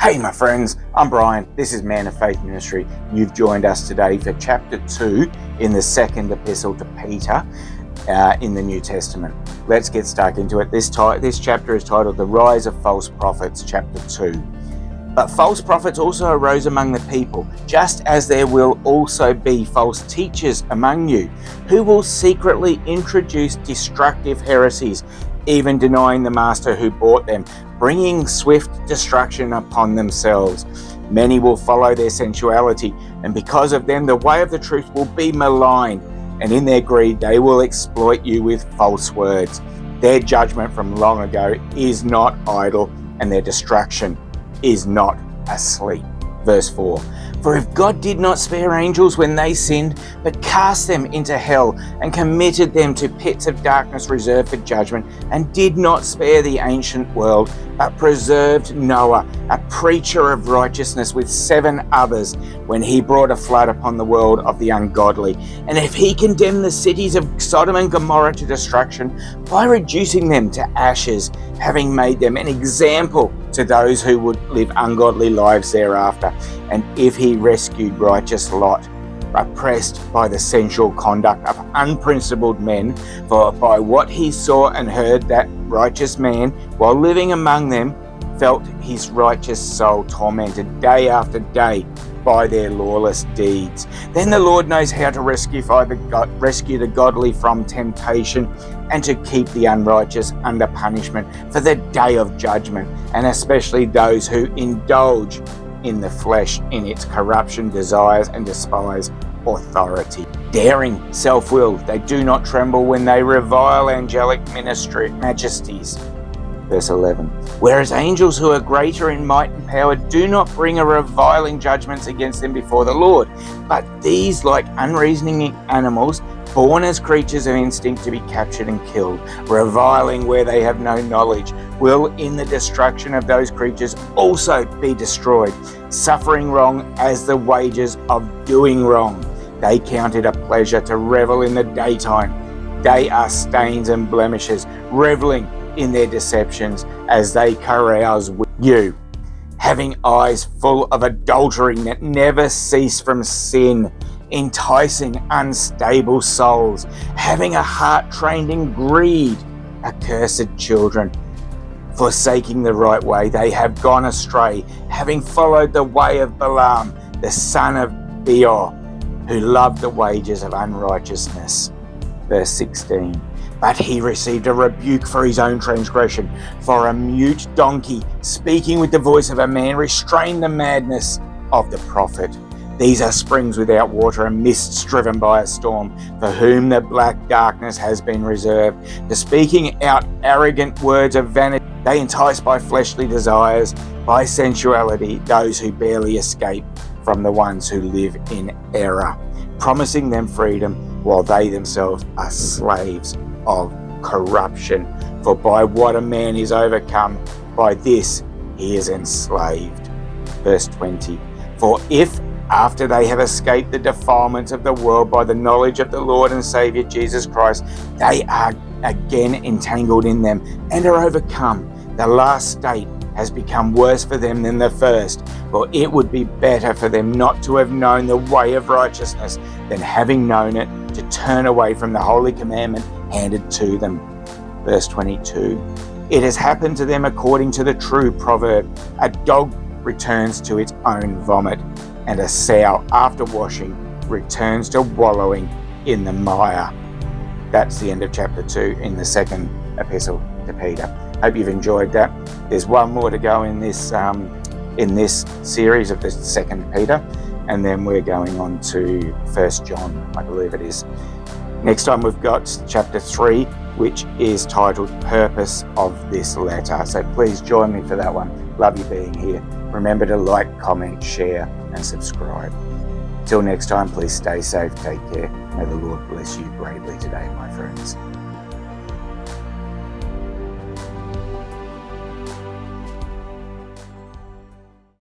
Hey my friends, I'm Brian. This is Man of Faith Ministry. You've joined us today for chapter 2 in the second epistle to Peter in the New Testament. Let's get stuck into it. This chapter is titled The Rise of False Prophets, chapter 2. But false prophets also arose among the people, just as there will also be false teachers among you, who will secretly introduce destructive heresies, even denying the master who bought them, bringing swift destruction upon themselves. Many will follow their sensuality, and because of them the way of the truth will be maligned, and in their greed they will exploit you with false words. Their judgment from long ago is not idle, and their destruction is not asleep. Verse 4. For if God did not spare angels when they sinned, but cast them into hell and committed them to pits of darkness reserved for judgment, and did not spare the ancient world, but preserved Noah, a preacher of righteousness, with 7 others, when he brought a flood upon the world of the ungodly. And if he condemned the cities of Sodom and Gomorrah to destruction by reducing them to ashes, having made them an example to those who would live ungodly lives thereafter, and if he rescued righteous Lot, oppressed by the sensual conduct of unprincipled men, for by what he saw and heard, that righteous man, while living among them, felt his righteous soul tormented day after day by their lawless deeds. Then the Lord knows how to rescue the godly from temptation, and to keep the unrighteous under punishment for the day of judgment, and especially those who indulge in the flesh in its corruption, desires, and despise authority. Daring, self-willed, they do not tremble when they revile angelic majesties. Verse 11. Whereas angels who are greater in might and power do not bring a reviling judgments against them before the Lord, but these, like unreasoning animals, born as creatures of instinct to be captured and killed, reviling where they have no knowledge, will in the destruction of those creatures also be destroyed, suffering wrong as the wages of doing wrong. They count it a pleasure to revel in the daytime. They are stains and blemishes, reveling in their deceptions as they carouse with you, having eyes full of adultery that never cease from sin, enticing unstable souls, having a heart trained in greed, accursed children. Forsaking the right way, they have gone astray, having followed the way of Balaam, the son of Beor, who loved the wages of unrighteousness. Verse 16. But he received a rebuke for his own transgression, for a mute donkey, speaking with the voice of a man, restrained the madness of the prophet. These are springs without water and mists driven by a storm, for whom the black darkness has been reserved. The speaking out arrogant words of vanity, they entice by fleshly desires, by sensuality, those who barely escape from the ones who live in error, promising them freedom while they themselves are slaves of corruption. For by what a man is overcome, by this he is enslaved. Verse 20. For if after they have escaped the defilements of the world by the knowledge of the Lord and Saviour Jesus Christ, they are again entangled in them and are overcome, the last state has become worse for them than the first. For it would be better for them not to have known the way of righteousness than, having known it, to turn away from the holy commandment handed to them. Verse 22. It has happened to them according to the true proverb, a dog returns to its own vomit, and a sow after washing returns to wallowing in the mire. That's the end of chapter 2 in the second epistle to Peter. Hope you've enjoyed that. There's one more to go in this series of the second Peter, and then we're going on to 1 John, I believe it is. Next time we've got chapter 3, which is titled Purpose of This Letter. So please join me for that one. Love you being here. Remember to like, comment, share, and subscribe. Till next time, please stay safe, take care. May the Lord bless you greatly today, my friends.